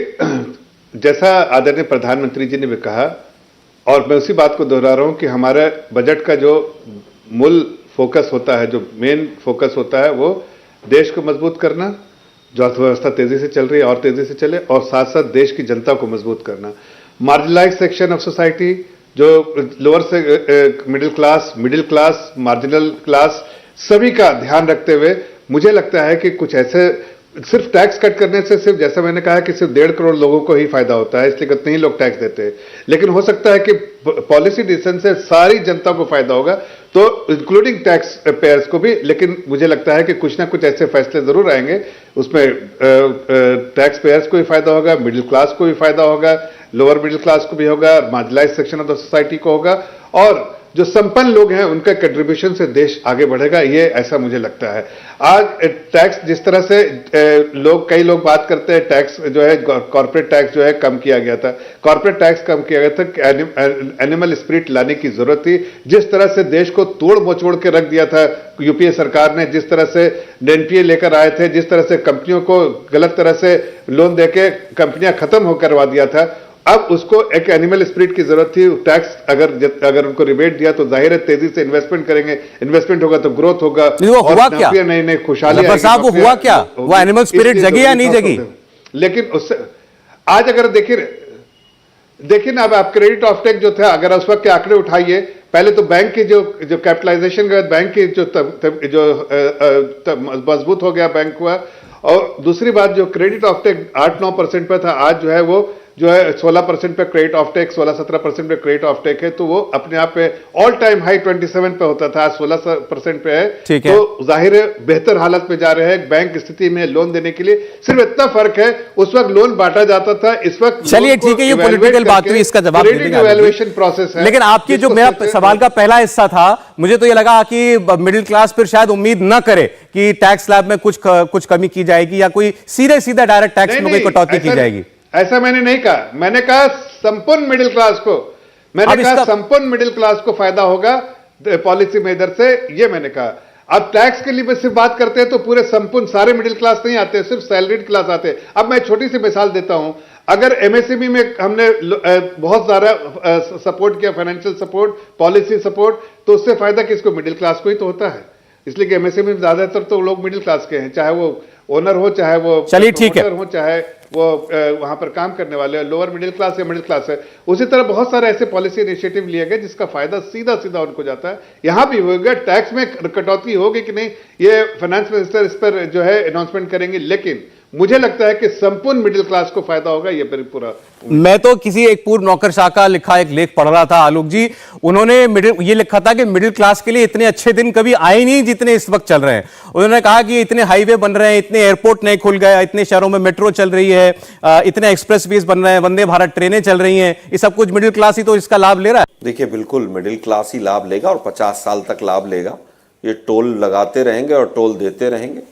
जैसा आदरणीय प्रधानमंत्री जी ने भी कहा, और मैं उसी बात को दोहरा रहा हूं कि हमारे बजट का जो मूल फोकस होता है, जो मेन फोकस होता है, वो देश को मजबूत करना, जो अर्थव्यवस्था तेजी से चल रही है और तेजी से चले, और साथ साथ देश की जनता को मजबूत करना। मार्जिनलाइज सेक्शन ऑफ सोसाइटी, जो लोअर से मिडिल क्लास, मार्जिनल क्लास, सभी का ध्यान रखते हुए मुझे लगता है कि कुछ ऐसे सिर्फ टैक्स कट करने से, सिर्फ जैसा मैंने कहा कि सिर्फ 1.5 करोड़ लोगों को ही फायदा होता है, इसलिए कितने ही लोग टैक्स देते हैं, लेकिन हो सकता है कि पॉलिसी डिसीजन से सारी जनता को फायदा होगा, तो इंक्लूडिंग टैक्स पेयर्स को भी। लेकिन मुझे लगता है कि कुछ ना कुछ ऐसे फैसले जरूर आएंगे, उसमें टैक्स पेयर्स को भी फायदा होगा, मिडिल क्लास को भी फायदा होगा, लोअर मिडिल क्लास को भी होगा, marginalise section of the society को होगा, और जो संपन्न लोग हैं उनका कंट्रीब्यूशन से देश आगे बढ़ेगा, ये ऐसा मुझे लगता है। आज टैक्स जिस तरह से कई लोग बात करते हैं, टैक्स जो है कॉर्पोरेट टैक्स जो है कम किया गया था, कॉर्पोरेट टैक्स कम किया गया था, एनिमल स्पिरिट लाने की जरूरत थी। जिस तरह से देश को तोड़ मचोड़ के रख दिया था यूपीए सरकार ने, जिस तरह से एनपीए लेकर आए थे, जिस तरह से कंपनियों को गलत तरह से लोन देके कंपनियां खत्म हो करवा दिया था, अब उसको एक एनिमल स्पिरिट की जरूरत थी। टैक्स अगर उनको रिबेट दिया तो जाहिर है तेजी से इन्वेस्टमेंट करेंगे, इन्वेस्टमेंट होगा तो ग्रोथ होगा, वो हुआ क्या? नई खुशहाली आएगी। साहब, वो हुआ क्या? वो एनिमल स्पिरिट जगी या नहीं जगी? लेकिन उससे आज अगर देखिए ना, अब आप क्रेडिट ऑफ टेक जो था, अगर उस वक्त के आंकड़े उठाइए, पहले तो बैंक की जो कैपिटलाइजेशन का, बैंक की जो मजबूत हो गया बैंक हुआ, और दूसरी बात जो क्रेडिट ऑफ टेक 8-9% पे था, आज जो है वो जो है 16% पे क्रेडिट ऑफ टेक, 16-17% पे क्रेडिट ऑफ टेक है, तो वो अपने आप पे ऑल टाइम हाई 27 पे होता था, आज 16% पे है। तो जाहिर है बेहतर हालत में जा रहे हैं बैंक स्थिति में लोन देने के लिए। सिर्फ इतना फर्क है, उस वक्त लोन बांटा जाता था, इस वक्त चलिए ठीक है, ये पॉलिटिकल बात हुई, इसका जवाब इवैल्यूएशन प्रोसेस है। लेकिन आपकी जो मेरा सवाल का पहला हिस्सा था, मुझे तो ये लगा कि मिडिल क्लास फिर शायद उम्मीद न करे कि टैक्स स्लैब में कुछ कमी की जाएगी या कोई सीधा डायरेक्ट टैक्स में कोई कटौती की जाएगी। ऐसा मैंने नहीं कहा, मैंने कहा संपूर्ण मिडिल क्लास को, मैंने कहा संपूर्ण मिडिल क्लास को फायदा होगा पॉलिसी मेजर से, ये मैंने कहा। अब टैक्स के लिए सिर्फ बात करते हैं तो पूरे संपूर्ण सारे मिडिल क्लास नहीं आते, सिर्फ सैलरीड क्लास आते हैं। अब मैं छोटी सी मिसाल देता हूं, अगर एमएसएमई में हमने बहुत सारा सपोर्ट किया, फाइनेंशियल सपोर्ट, पॉलिसी सपोर्ट, तो उससे फायदा किसको? मिडिल क्लास को ही तो होता है। इसलिए कि एमएसएमई में ज्यादातर तो लोग मिडिल क्लास के हैं, चाहे वो ओनर हो, चाहे वो चलिए ठीक है हो, चाहे वो वहां पर काम करने वाले लोअर मिडिल क्लास या मिडिल क्लास है। उसी तरह बहुत सारे ऐसे पॉलिसी इनिशिएटिव लिए गए जिसका फायदा सीधा उनको जाता है। यहां भी होगा, टैक्स में कटौती होगी कि नहीं, ये फाइनेंस मिनिस्टर इस पर जो है अनाउंसमेंट करेंगे, लेकिन मुझे लगता है कि संपूर्ण मिडिल क्लास को फायदा होगा, ये पूरा। मैं तो किसी एक पूर्व नौकरशाह का लिखा एक लेख पढ़ रहा था, आलोक जी, उन्होंने ये लिखा था कि मिडिल क्लास के लिए इतने अच्छे दिन कभी आए नहीं जितने इस वक्त चल रहे हैं। उन्होंने कहा कि इतने हाईवे बन रहे हैं, इतने एयरपोर्ट नए खुल गए, इतने शहरों में मेट्रो चल रही है, इतने एक्सप्रेसवेज बन रहे हैं, वंदे भारत ट्रेनें चल रही हैं, ये सब कुछ मिडिल क्लास ही तो इसका लाभ ले रहा है। देखिए, बिल्कुल मिडिल क्लास ही लाभ लेगा और 50 साल तक लाभ लेगा। ये टोल लगाते रहेंगे और टोल देते रहेंगे।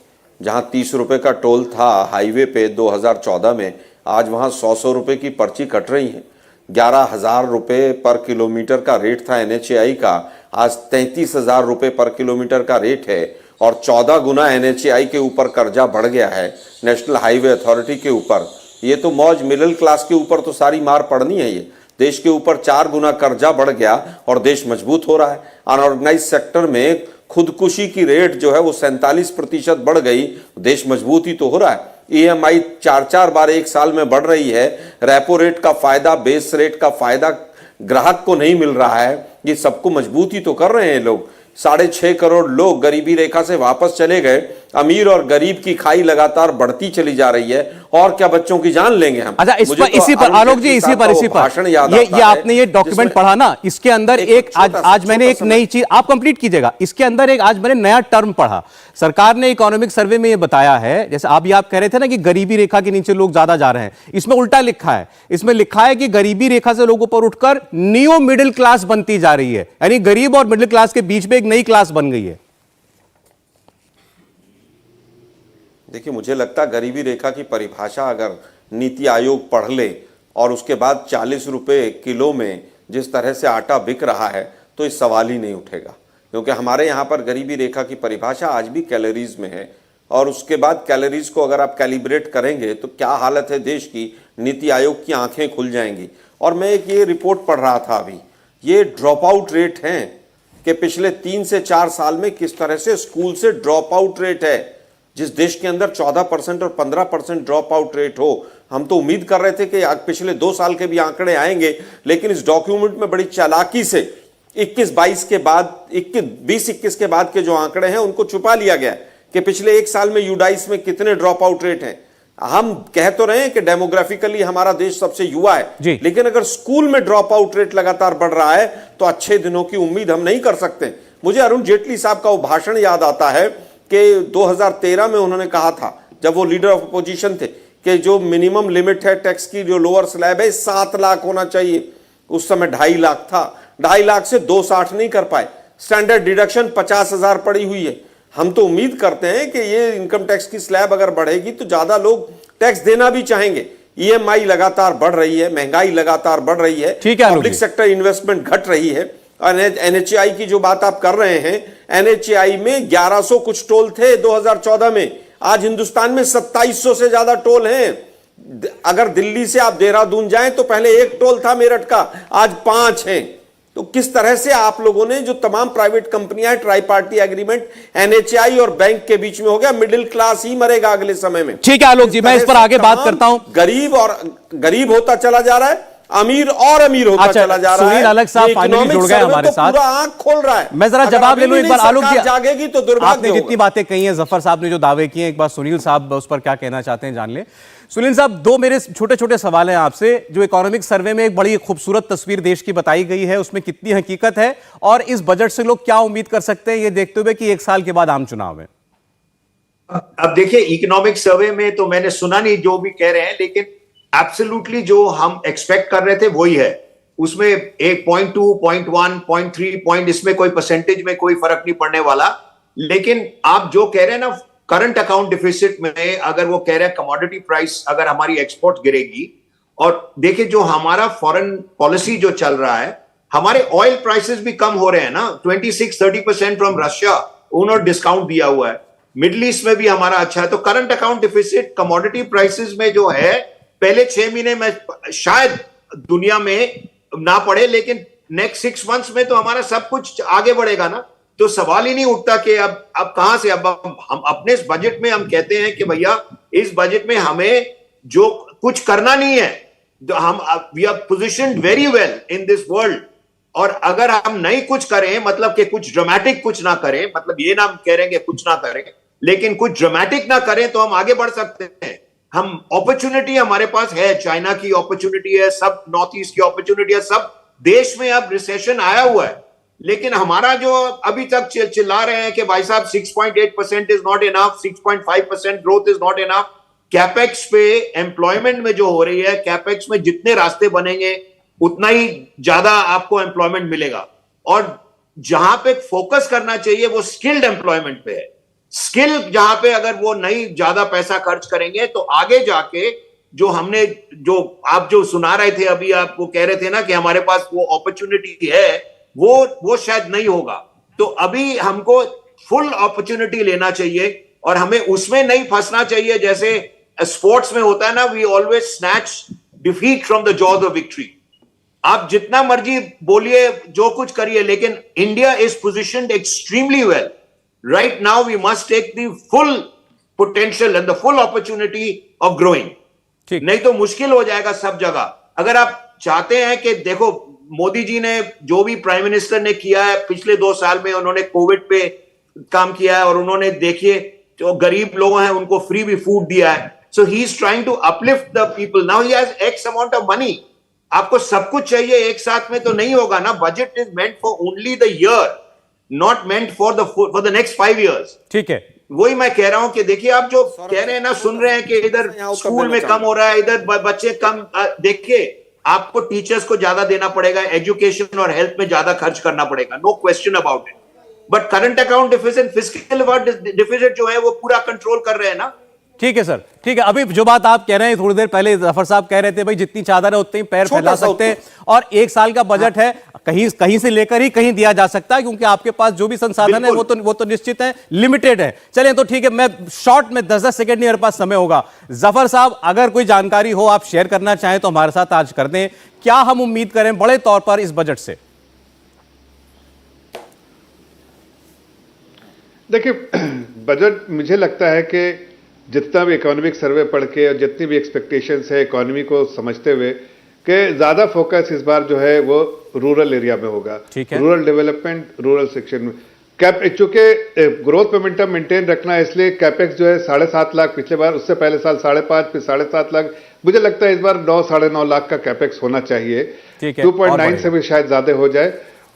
जहां 30 रुपए का टोल था हाईवे पे 2014 में, आज वहां 100 रुपए की पर्ची कट रही है। 11,000 रुपए पर किलोमीटर का रेट था NHAI का, आज 33,000 रुपए पर किलोमीटर का रेट है और 14 गुना NHAI के ऊपर कर्जा बढ़ गया है, नेशनल हाईवे अथॉरिटी के ऊपर। ये तो मौज मिडिल क्लास के ऊपर तो सारी मार पड़नी है। ये देश के ऊपर 4 गुना कर्जा बढ़ गया और देश मजबूत हो रहा है। अनऑर्गेनाइज सेक्टर में खुदकुशी की रेट जो है वो 47% बढ़ गई, देश मजबूत ही तो हो रहा है। EMI 4 बार एक साल में बढ़ रही है, रेपो रेट का फायदा, बेस रेट का फायदा ग्राहक को नहीं मिल रहा है। ये सबको मजबूत ही तो कर रहे हैं लोग। 6.5 करोड़ लोग गरीबी रेखा से वापस चले गए। अमीर और गरीब की खाई लगातार बढ़ती चली जा रही है। और क्या बच्चों की जान लेंगे हम? अच्छा, इस पर इसी पर आलोक जी, इसी पर ये आपने ये डॉक्यूमेंट पढ़ा ना, इसके अंदर एक आज मैंने एक नई चीज, आप कंप्लीट कीजिएगा, इसके अंदर एक आज मैंने नया टर्म पढ़ा। सरकार ने इकोनॉमिक सर्वे में ये बताया है, जैसे आप कह रहे थे ना कि गरीबी रेखा के नीचे लोग ज्यादा जा रहे हैं, इसमें उल्टा लिखा है। इसमें लिखा है कि गरीबी रेखा से लोगों पर उठकर नियो मिडिल क्लास बनती जा रही है, यानी गरीब और मिडिल क्लास के बीच में एक नई क्लास बन गई है। देखिए, मुझे लगता है गरीबी रेखा की परिभाषा अगर नीति आयोग पढ़ ले और उसके बाद 40 रुपए किलो में जिस तरह से आटा बिक रहा है तो इस सवाल ही नहीं उठेगा। क्योंकि हमारे यहाँ पर गरीबी रेखा की परिभाषा आज भी कैलोरीज में है और उसके बाद कैलोरीज को अगर आप कैलिब्रेट करेंगे तो क्या हालत है देश की, नीति आयोग की आंखें खुल जाएंगी। और मैं एक ये रिपोर्ट पढ़ रहा था अभी, ये ड्रॉप आउट रेट हैं कि पिछले 3 से 4 साल में किस तरह से स्कूल से ड्रॉप आउट रेट है। जिस देश के अंदर 14% और 15% ड्रॉप आउट रेट हो, हम तो उम्मीद कर रहे थे कि पिछले 2 साल के भी आंकड़े आएंगे, लेकिन इस डॉक्यूमेंट में बड़ी चालाकी से 21-22 के बाद 20-21 के बाद के जो आंकड़े हैं उनको छुपा लिया गया कि पिछले 1 साल में यूडाइस में कितने ड्रॉप आउट रेट हैं। हम कह तो रहे हैं कि डेमोग्राफिकली हमारा देश सबसे युवा है, लेकिन अगर स्कूल में ड्रॉप आउट रेट लगातार बढ़ रहा है तो अच्छे दिनों की उम्मीद हम नहीं कर सकते। मुझे अरुण जेटली साहब का वो भाषण याद आता है कि 2013 में उन्होंने कहा था, जब वो लीडर ऑफ अपोजिशन थे, कि जो मिनिमम लिमिट है टैक्स की, जो लोअर स्लैब है, 7 लाख होना चाहिए। उस समय 2.5 लाख था, 2.5 लाख से 260 नहीं कर पाए। स्टैंडर्ड डिडक्शन 50,000 पड़ी हुई है। हम तो उम्मीद करते हैं कि ये इनकम टैक्स की स्लैब अगर बढ़ेगी तो ज्यादा लोग टैक्स देना भी चाहेंगे। EMI लगातार बढ़ रही है, महंगाई लगातार बढ़ रही है, पब्लिक सेक्टर इन्वेस्टमेंट घट रही है। NHAI की जो बात आप कर रहे हैं, NHAI में 1100 कुछ टोल थे 2014 में, आज हिंदुस्तान में 2700 से ज्यादा टोल हैं। अगर दिल्ली से आप देहरादून जाएं तो पहले 1 टोल था मेरठ का, आज 5 हैं। तो किस तरह से आप लोगों ने जो तमाम प्राइवेट कंपनियां हैं, ट्राई पार्टी एग्रीमेंट NHAI और बैंक के बीच में हो गया, मिडिल क्लास ही मरेगा अगले समय में। ठीक है आलोक जी, मैं इस पर आगे बात करता हूं। गरीब होता चला जा रहा है, अमीर और अमीर होता चला जा रहा है। सुनील अलग साहब फाइनली जुड़ गए हमारे साथ, पूरा आंख खोल रहा है। मैं जरा जवाब ले लूं एक बार आलोक जी, जागेगी तो दुर्भाग्य आपने जितनी बातें कही हैं, जफर साहब ने जो दावे किए हैं, एक बार सुनील साहब उस पर क्या कहना चाहते हैं जान ले। सुनील साहब, 2 मेरे छोटे छोटे सवाल हैं आपसे। जो इकोनॉमिक सर्वे में एक बड़ी खूबसूरत तस्वीर देश की बताई गई है, उसमें कितनी हकीकत है और इस बजट से लोग क्या उम्मीद कर सकते हैं, ये देखते हुए कि 1 साल के बाद आम चुनाव है? अब देखिए, इकोनॉमिक सर्वे में तो मैंने सुना नहीं जो भी कह रहे हैं, लेकिन एब्सोल्युटली जो हम एक्सपेक्ट कर रहे थे वही है। उसमें 1.2, 0.1, 0.3 पॉइंट, इसमें कोई परसेंटेज में कोई फर्क नहीं पड़ने वाला। लेकिन आप जो कह रहे हैं ना, करंट अकाउंट डिफिसिट में अगर वो कह रहे हैं कमोडिटी प्राइस अगर हमारी एक्सपोर्ट गिरेगी, और देखिए जो हमारा फॉरेन पॉलिसी जो चल रहा है, हमारे ऑयल प्राइसेस भी कम हो रहे हैं ना, 26-30% फ्रॉम रशिया, उन्होंने डिस्काउंट दिया हुआ है। मिडिल ईस्ट में भी हमारा अच्छा है। तो current account deficit commodity prices में जो है, पहले 6 महीने में शायद दुनिया में ना पड़े, लेकिन नेक्स्ट 6 मंथ्स में तो हमारा सब कुछ आगे बढ़ेगा ना। तो सवाल ही नहीं उठता कि अब कहां से, अब हम अपने इस बजट में हम कहते हैं कि भैया इस बजट में हमें जो कुछ करना नहीं है, हम we are positioned very well in this world. और अगर हम नहीं कुछ करें, मतलब कि कुछ ड्रामेटिक कुछ ना करें, मतलब ये ना कह रहे हैं कि कुछ ना करें, लेकिन कुछ ड्रामेटिक ना करें तो हम आगे बढ़ सकते हैं। हम अपॉर्चुनिटी हमारे पास है, चाइना की अपॉर्चुनिटी है, सब नॉर्थ ईस्ट की अपॉर्चुनिटी है, सब देश में अब रिसेशन आया हुआ है। लेकिन हमारा जो अभी तक चिल्ला रहे हैं कि भाई साहब 6.8% is not enough, 6.5% growth is not enough. Capex पे एम्प्लॉयमेंट में जो हो रही है, कैपेक्स में जितने रास्ते बनेंगे उतना ही ज्यादा आपको एम्प्लॉयमेंट मिलेगा। और जहां पे फोकस करना चाहिए वो स्किल्ड एम्प्लॉयमेंट पे है। स्किल जहां पे अगर वो नहीं ज्यादा पैसा खर्च करेंगे तो आगे जाके जो हमने जो आप जो सुना रहे थे अभी, आप वो कह रहे थे ना कि हमारे पास वो अपॉर्चुनिटी है, वो शायद नहीं होगा। तो अभी हमको फुल अपॉर्चुनिटी लेना चाहिए और हमें उसमें नहीं फंसना चाहिए जैसे स्पोर्ट्स में होता है ना, we always snatch defeat from the jaws of victory. आप जितना मर्जी बोलिए, जो कुछ करिए, लेकिन India is positioned extremely well right now. We must take the full potential and the full opportunity of growing, नहीं तो मुश्किल हो जाएगा सब जगह। अगर आप चाहते हैं कि देखो, मोदी जी ने जो भी प्राइम मिनिस्टर ने किया है पिछले 2 साल में, उन्होंने कोविड पे काम किया है और उन्होंने देखिए जो गरीब लोग हैं उनको फ्री भी फूड दिया है। So he is trying to uplift the people. Now he has x amount of money. आपको सब कुछ चाहिए एक साथ में तो नहीं होगा ना। Budget is meant for only the year, not meant for the next 5 years। ठीक है, वही मैं कह रहा हूं कि देखिए, आप जो कह रहे हैं ना, सुन रहे हैं कि इधर स्कूल में कम हो रहा है, इधर बच्चे कम, देखिए आपको टीचर्स को ज्यादा देना पड़ेगा, एजुकेशन और हेल्थ में ज्यादा खर्च करना पड़ेगा, no question about it. But current account deficit, fiscal deficit जो है वो पूरा कंट्रोल कर रहे हैं ना। ठीक है सर, ठीक है। अभी जो बात आप कह रहे हैं, थोड़ी देर पहले जफर साहब कह रहे थे भाई जितनी चादर है उतनी पैर फैला सकते हैं, और 1 साल का बजट है, कहीं से लेकर ही कहीं दिया जा सकता है, क्योंकि आपके पास जो भी संसाधन है वो तो निश्चित है, लिमिटेड है। चलें तो ठीक है, मैं शॉर्ट में 10-10 सेकंड मेरे पास समय होगा। जफर साहब, अगर कोई जानकारी हो आप शेयर करना चाहें तो हमारे साथ आज कर दें। क्या हम उम्मीद करें बड़े तौर पर इस बजट से? देखिए, बजट मुझे लगता है कि जितना भी इकोनॉमिक सर्वे पढ़ के और जितनी भी एक्सपेक्टेशंस है इकोनॉमी को समझते हुए, कि ज़्यादा फोकस इस बार जो है वो रूरल एरिया में होगा। ठीक है। रूरल डेवलपमेंट, रूरल सेक्शन में चूंकि ग्रोथ मोमेंटम मेंटेन रखना है, इसलिए कैपेक्स जो है 7.5 लाख, पिछले बार उससे पहले साल 5.5, फिर 7.5 लाख, मुझे लगता है इस बार 9-9.5 लाख का कैपेक्स होना चाहिए। 2.9 से भी शायद ज्यादा हो जाए।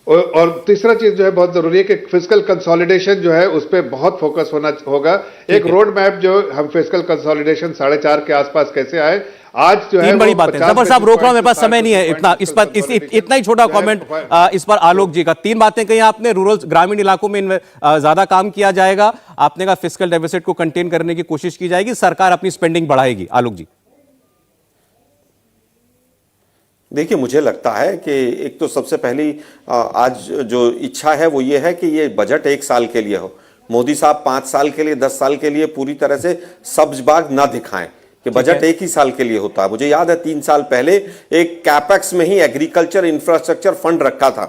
और तीसरा चीज जो है बहुत जरूरी है कि फिस्कल कंसोलिडेशन जो है उस पर बहुत फोकस होगा। एक रोड मैप जो हम फिस्कल कंसोलिडेशन 4.5 के आसपास कैसे आए, आज जो है बड़ी बात है। जफर साहब रोक रहा हूं, मेरे पास समय नहीं है इतना, इस पर इतना ही छोटा कमेंट इस पर आलोक जी का। 3 बातें कही आपने। रूरल ग्रामीण इलाकों में ज्यादा काम किया जाएगा, आपने कहा फिस्कल डेफिसिट को कंटेन करने की कोशिश की जाएगी, सरकार अपनी स्पेंडिंग बढ़ाएगी। आलोक जी। देखिए, मुझे लगता है कि एक तो सबसे पहली आज जो इच्छा है वो ये है कि ये बजट 1 साल के लिए हो। मोदी साहब 5 साल के लिए, 10 साल के लिए पूरी तरह से सब्ज बाग ना दिखाएं कि बजट 1 ही साल के लिए होता है। मुझे याद है 3 साल पहले एक कैपेक्स में ही एग्रीकल्चर इंफ्रास्ट्रक्चर फंड रखा था,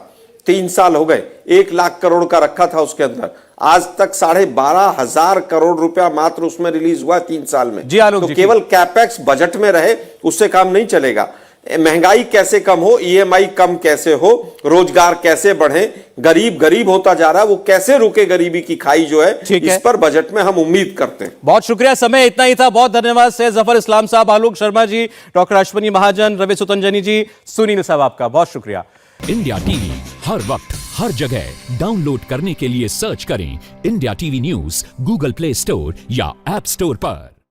3 साल हो गए, 1 लाख करोड़ का रखा था उसके अंदर, आज तक 12,500 करोड़ रुपया मात्र उसमें रिलीज हुआ 3 साल में। तो केवल कैपेक्स बजट में रहे उससे काम नहीं चलेगा। महंगाई कैसे कम हो, ईएमआई कम कैसे हो, रोजगार कैसे बढ़े, गरीब होता जा रहा है, वो कैसे रुके गरीबी की खाई जो है, इस पर बजट में हम उम्मीद करते हैं। बहुत शुक्रिया, समय इतना ही था। बहुत धन्यवाद से जफर इस्लाम साहब, आलोक शर्मा जी, डॉक्टर अश्वनी महाजन, रवि सुतंजनी जी, सुनील साहब, आपका बहुत शुक्रिया। इंडिया टीवी हर वक्त हर जगह डाउनलोड करने के लिए सर्च करें India TV news Google play store या ऐप स्टोर पर।